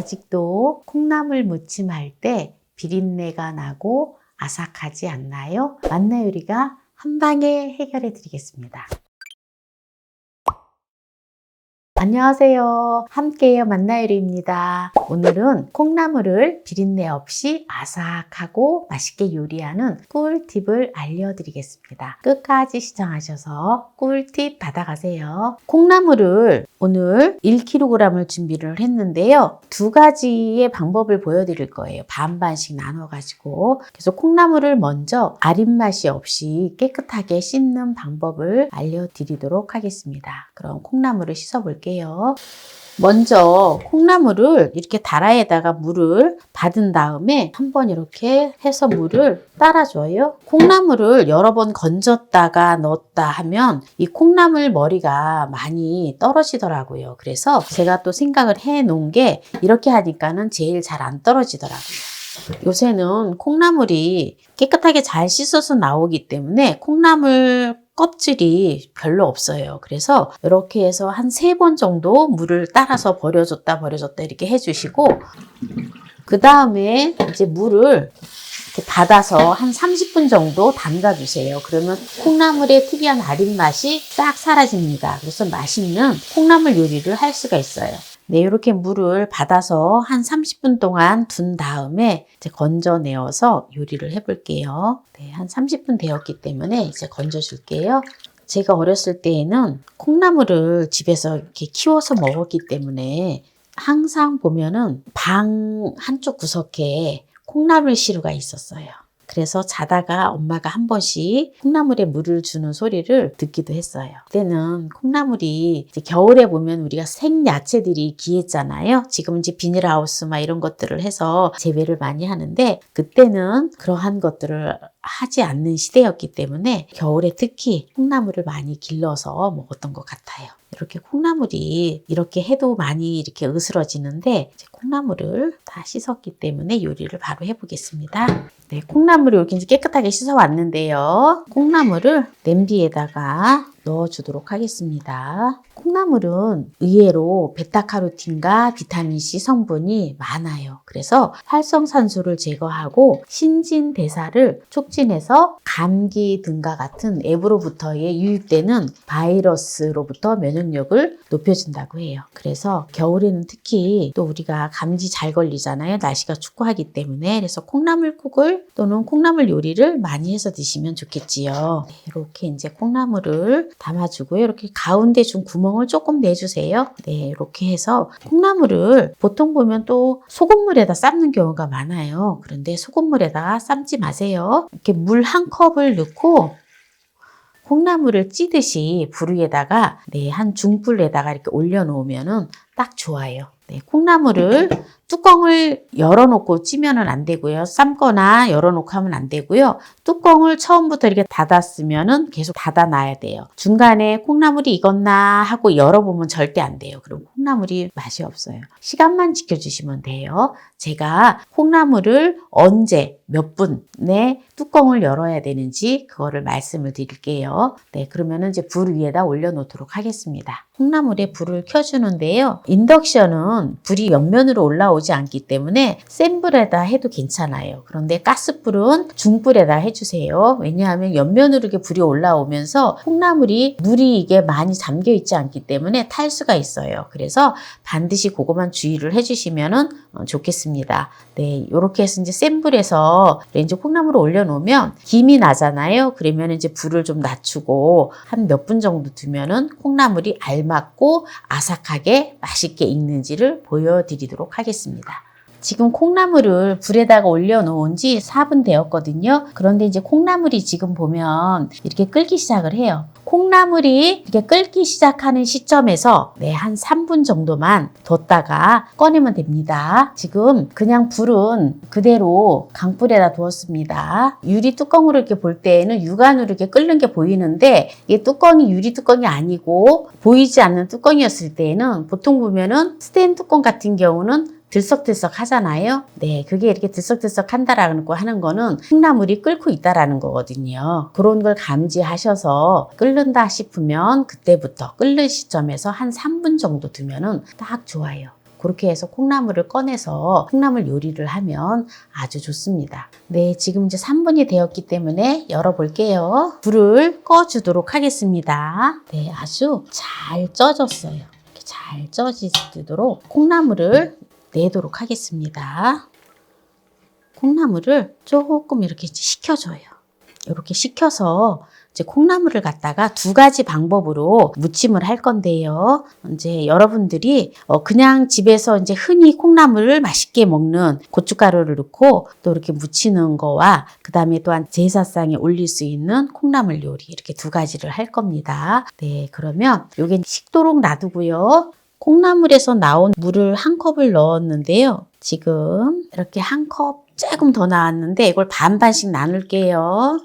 아직도 콩나물 무침 할 때 비린내가 나고 아삭하지 않나요? 만나요리가 한 방에 해결해 드리겠습니다. 안녕하세요. 함께해요 만나요리입니다. 오늘은 콩나물을 비린내 없이 아삭하고 맛있게 요리하는 꿀팁을 알려드리겠습니다. 끝까지 시청하셔서 꿀팁 받아가세요. 콩나물을 오늘 1kg을 준비를 했는데요. 두 가지의 방법을 보여드릴 거예요. 반반씩 나눠가지고. 그래서 콩나물을 먼저 아린맛이 없이 깨끗하게 씻는 방법을 알려드리도록 하겠습니다. 그럼 콩나물을 씻어볼게요. 먼저 콩나물을 이렇게 다라에다가 물을 받은 다음에 한번 이렇게 해서 물을 따라줘요. 콩나물을 여러 번 건졌다가 넣었다 하면 이 콩나물 머리가 많이 떨어지더라고요. 그래서 제가 또 생각을 해 놓은 게 이렇게 하니까는 제일 잘 안 떨어지더라고요. 요새는 콩나물이 깨끗하게 잘 씻어서 나오기 때문에 콩나물 껍질이 별로 없어요. 그래서 이렇게 해서 한 3번 정도 물을 따라서 버려줬다 이렇게 해주시고, 그 다음에 이제 물을 이렇게 받아서 한 30분 정도 담가주세요. 그러면 콩나물의 특이한 아린 맛이 싹 사라집니다. 그래서 맛있는 콩나물 요리를 할 수가 있어요. 네, 이렇게 물을 받아서 한 30분 동안 둔 다음에 이제 건져내어서 요리를 해볼게요. 네, 한 30분 되었기 때문에 이제 건져줄게요. 제가 어렸을 때에는 콩나물을 집에서 이렇게 키워서 먹었기 때문에 항상 보면은 방 한쪽 구석에 콩나물 시루가 있었어요. 그래서 자다가 엄마가 한 번씩 콩나물에 물을 주는 소리를 듣기도 했어요. 그때는 콩나물이 이제 겨울에 보면 우리가 생야채들이 귀했잖아요. 지금 이제 비닐하우스 막 이런 것들을 해서 재배를 많이 하는데, 그때는 그러한 것들을 하지 않는 시대였기 때문에 겨울에 특히 콩나물을 많이 길러서 먹었던 것 같아요. 이렇게 콩나물이 이렇게 해도 많이 이렇게 으스러지는데, 이제 콩나물을 다 씻었기 때문에 요리를 바로 해보겠습니다. 네, 콩나물을 이렇게 깨끗하게 씻어 왔는데요. 콩나물을 냄비에다가 넣어주도록 하겠습니다. 콩나물은 의외로 베타카로틴과 비타민C 성분이 많아요. 그래서 활성산소를 제거하고 신진대사를 촉진해서 감기 등과 같은 앱으로부터의 유입되는 바이러스로부터 면역력을 높여준다고 해요. 그래서 겨울에는 특히 또 우리가 감기 잘 걸리잖아요. 날씨가 춥고 하기 때문에. 그래서 콩나물국을 또는 콩나물 요리를 많이 해서 드시면 좋겠지요. 네, 이렇게 이제 콩나물을 담아주고요. 이렇게 가운데 좀 구멍을 조금 내주세요. 네, 이렇게 해서 콩나물을 보통 보면 또 소금물에다 삶는 경우가 많아요. 그런데 소금물에다가 삶지 마세요. 이렇게 물 한 컵을 넣고 콩나물을 찌듯이 불 위에다가 한 중불에다가 이렇게 올려놓으면은 딱 좋아요. 네, 콩나물을 뚜껑을 열어놓고 찌면은 안 되고요. 삶거나 열어놓고 하면 안 되고요. 뚜껑을 처음부터 이렇게 닫았으면은 계속 닫아놔야 돼요. 중간에 콩나물이 익었나 하고 열어보면 절대 안 돼요. 그럼 콩나물이 맛이 없어요. 시간만 지켜주시면 돼요. 제가 콩나물을 언제 몇 분에 뚜껑을 열어야 되는지 그거를 말씀을 드릴게요. 네, 그러면은 이제 불 위에다 올려놓도록 하겠습니다. 콩나물에 불을 켜주는데요. 인덕션은 불이 옆면으로 올라오지 않기 때문에 센 불에다 해도 괜찮아요. 그런데 가스불은 중불에다 해주세요. 왜냐하면 옆면으로 이렇게 불이 올라오면서 콩나물이 물이 이게 많이 잠겨 있지 않기 때문에 탈 수가 있어요. 그래서 반드시 그거만 주의를 해주시면 좋겠습니다. 네, 이렇게 해서 이제 센 불에서 이제 콩나물을 올려놓으면 김이 나잖아요. 그러면 이제 불을 좀 낮추고 한 몇 분 정도 두면은 콩나물이 알맞고 아삭하게 맛있게 익는지를 보여드리도록 하겠습니다. 지금 콩나물을 불에다가 올려놓은 지 4분 되었거든요. 그런데 이제 콩나물이 지금 보면 이렇게 끓기 시작을 해요. 콩나물이 이렇게 끓기 시작하는 시점에서 한 3분 정도만 뒀다가 꺼내면 됩니다. 지금 그냥 불은 그대로 강불에다 두었습니다. 유리 뚜껑으로 이렇게 볼 때에는 육안으로 이렇게 끓는 게 보이는데, 이게 뚜껑이 유리 뚜껑이 아니고 보이지 않는 뚜껑이었을 때에는 보통 보면은 스텐 뚜껑 같은 경우는 들썩들썩 하잖아요. 네, 그게 이렇게 들썩들썩 한다라고 하는 거는 콩나물이 끓고 있다라는 거거든요. 그런 걸 감지하셔서 끓는다 싶으면 그때부터 끓는 시점에서 한 3분 정도 두면은 딱 좋아요. 그렇게 해서 콩나물을 꺼내서 콩나물 요리를 하면 아주 좋습니다. 네, 지금 이제 3분이 되었기 때문에 열어볼게요. 불을 꺼주도록 하겠습니다. 네, 아주 잘 쪄졌어요. 이렇게 잘 쪄지도록 콩나물을 내도록 하겠습니다. 콩나물을 조금 이렇게 식혀줘요. 이렇게 식혀서 이제 콩나물을 갖다가 두 가지 방법으로 무침을 할 건데요. 이제 여러분들이 그냥 집에서 이제 흔히 콩나물을 맛있게 먹는 고춧가루를 넣고 또 이렇게 무치는 거와 그 다음에 또한 제사상에 올릴 수 있는 콩나물 요리 이렇게 두 가지를 할 겁니다. 네, 그러면 요게 식도록 놔두고요. 콩나물에서 나온 물을 한 컵을 넣었는데요. 지금 이렇게 한 컵 조금 더 나왔는데 이걸 반반씩 나눌게요.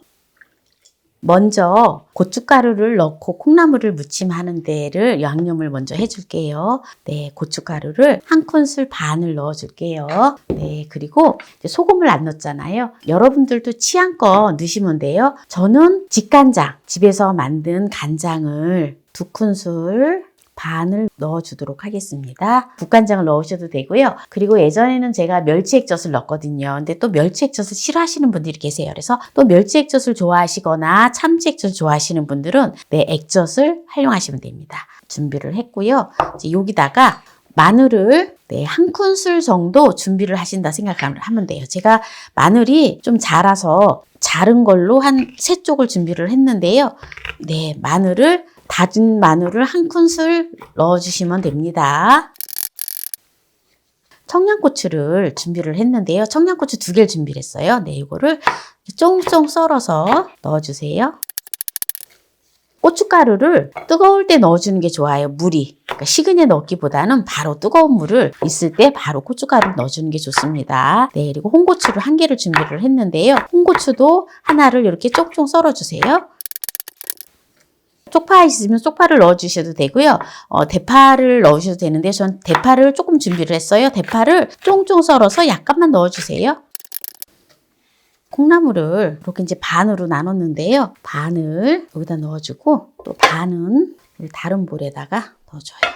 먼저 고춧가루를 넣고 콩나물을 무침하는 데를 양념을 먼저 해줄게요. 네, 고춧가루를 한 큰술 반을 넣어줄게요. 네, 그리고 소금을 안 넣었잖아요. 여러분들도 취향껏 넣으시면 돼요. 저는 직간장, 집에서 만든 간장을 2큰술 반을 넣어주도록 하겠습니다. 국간장을 넣으셔도 되고요. 그리고 예전에는 제가 멸치액젓을 넣었거든요. 근데 또 멸치액젓을 싫어하시는 분들이 계세요. 그래서 또 멸치액젓을 좋아하시거나 참치액젓을 좋아하시는 분들은 네, 액젓을 활용하시면 됩니다. 준비를 했고요. 이제 여기다가 마늘을 네, 한 큰술 정도 준비를 하신다 생각하면 돼요. 제가 마늘이 좀 자라서 자른 걸로 한 3쪽을 준비를 했는데요. 네, 다진 마늘을 한 큰술 넣어주시면 됩니다. 청양고추를 준비를 했는데요. 청양고추 2개를 준비를 했어요. 네, 이거를 쫑쫑 썰어서 넣어주세요. 고춧가루를 뜨거울 때 넣어주는 게 좋아요. 물이. 그러니까 식은에 넣기보다는 바로 뜨거운 물을 있을 때 바로 고춧가루를 넣어주는 게 좋습니다. 네, 그리고 홍고추를 1개를 준비를 했는데요. 홍고추도 하나를 이렇게 쪽쪽 썰어주세요. 쪽파 있으면 쪽파를 넣어주셔도 되고요. 대파를 넣으셔도 되는데 전 대파를 조금 준비를 했어요. 대파를 쫑쫑 썰어서 약간만 넣어주세요. 콩나물을 이렇게 이제 반으로 나눴는데요. 반을 여기다 넣어주고 또 반은 다른 볼에다가 넣어줘요.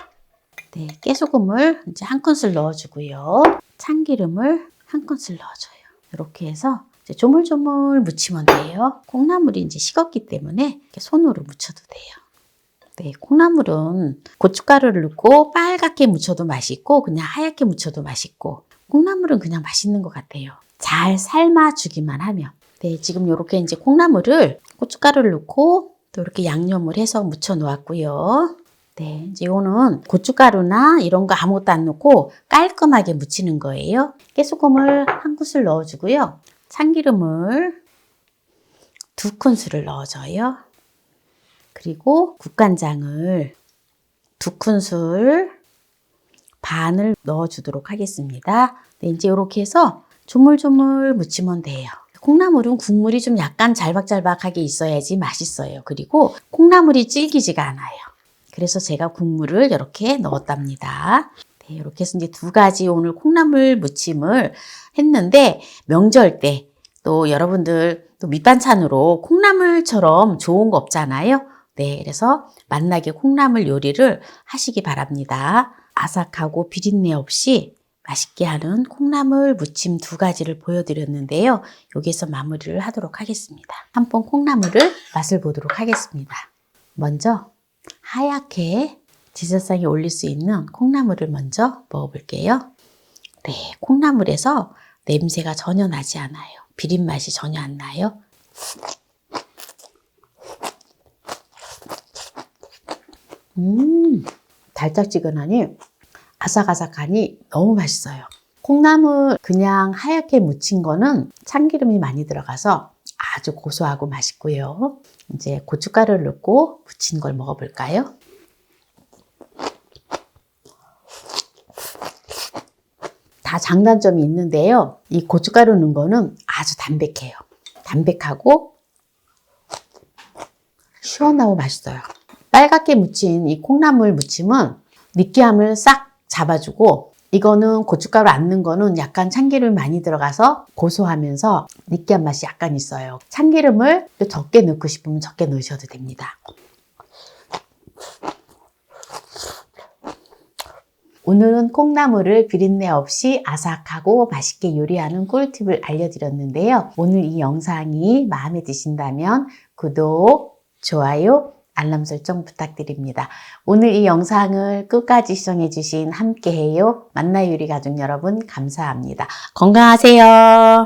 네, 깨소금을 이제 한 큰술 넣어주고요. 참기름을 한 큰술 넣어줘요. 이렇게 해서 이제 조물조물 무치면 돼요. 콩나물이 이제 식었기 때문에 이렇게 손으로 무쳐도 돼요. 네, 콩나물은 고춧가루를 넣고 빨갛게 무쳐도 맛있고 그냥 하얗게 무쳐도 맛있고 콩나물은 그냥 맛있는 것 같아요. 잘 삶아주기만 하면. 네, 지금 이렇게 이제 콩나물을 고춧가루를 넣고 또 이렇게 양념을 해서 무쳐 놓았고요. 네, 이제 이거는 고춧가루나 이런 거 아무것도 안 넣고 깔끔하게 무치는 거예요. 깨소금을 한 큰술 넣어주고요. 참기름을 2큰술을 넣어줘요. 그리고 국간장을 2큰술 반을 넣어주도록 하겠습니다. 네, 이제 이렇게 해서 조물조물 무치면 돼요. 콩나물은 국물이 좀 약간 잘박잘박하게 있어야지 맛있어요. 그리고 콩나물이 질기지가 않아요. 그래서 제가 국물을 이렇게 넣었답니다. 네, 이렇게 해서 이제 2가지 오늘 콩나물 무침을 했는데 명절 때 또 여러분들 또 밑반찬으로 콩나물처럼 좋은 거 없잖아요. 네, 그래서 맛나게 콩나물 요리를 하시기 바랍니다. 아삭하고 비린내 없이 맛있게 하는 콩나물 무침 2가지를 보여드렸는데요. 여기서 마무리를 하도록 하겠습니다. 한번 콩나물을 맛을 보도록 하겠습니다. 먼저 하얗게 제사상에 올릴 수 있는 콩나물을 먼저 먹어볼게요. 네, 콩나물에서 냄새가 전혀 나지 않아요. 비린 맛이 전혀 안 나요. 달짝지근하니 아삭아삭하니 너무 맛있어요. 콩나물 그냥 하얗게 무친 거는 참기름이 많이 들어가서 아주 고소하고 맛있고요. 이제 고춧가루를 넣고 무친 걸 먹어볼까요? 다 장단점이 있는데요. 이 고춧가루 넣은 거는 아주 담백해요. 담백하고 시원하고 맛있어요. 빨갛게 무친 이 콩나물 무침은 느끼함을 싹 잡아주고 이거는 고춧가루 안 넣은 거는 약간 참기름이 많이 들어가서 고소하면서 느끼한 맛이 약간 있어요. 참기름을 또 적게 넣고 싶으면 적게 넣으셔도 됩니다. 오늘은 콩나물을 비린내 없이 아삭하고 맛있게 요리하는 꿀팁을 알려드렸는데요. 오늘 이 영상이 마음에 드신다면 구독, 좋아요, 알람 설정 부탁드립니다. 오늘 이 영상을 끝까지 시청해주신 함께해요 만나요리 가족 여러분 감사합니다. 건강하세요.